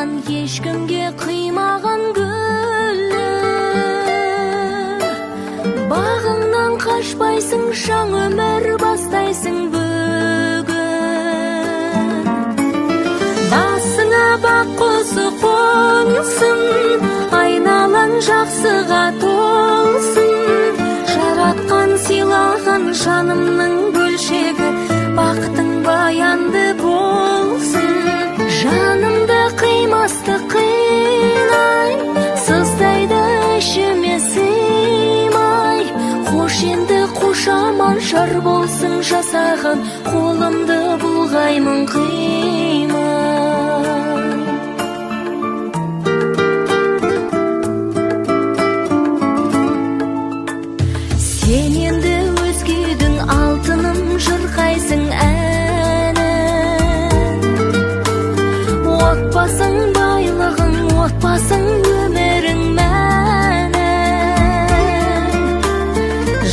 саған ешкімге қимаған гүлі. Бағыңнан қашпайсың, жаңа өмір бастайсың бүгін. Басыңа бақ құсы қонсын, айналаң жақсыға толсын. Жаратқан сыйлаған жанымның бөлшегі, бақытың баянды болсын. Жанымды қимасты қинай, сыздайды ішіме сыймай. Қош енді қош аман жар болсын жасаған, қолымды бұлғаймын қимай. Сен енді өзгедің алтыным жырқайсың әнін. Отбасың байлығың, отбасың өмірің мәні.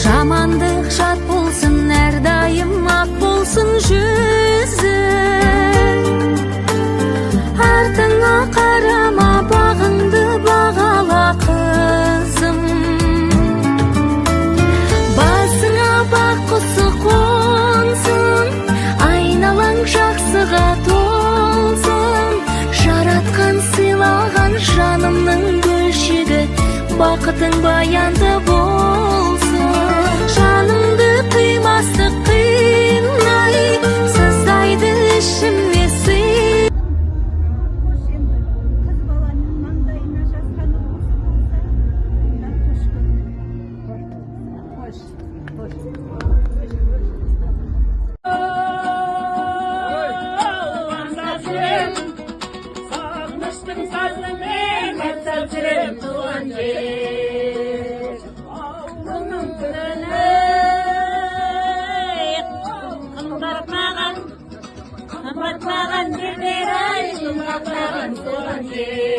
Жамандық жат болсын, әрдайым ақ болсын жүзің. Артыңа қарама, бағыңды бағала қызым. Басыңа бақ құсы қонсын, айналаң жақсыға толсын. Жаратқан сыйлаған жанымның бөлшегі, бақытың баянды болсын. Жанымды қимасты қинай, сыздайды ішіме сый. Сағыныштың сазымен әттеп жүрем туған жер. Ауылының күні қымбат маған жерлер, ай қымбат маған туған жер.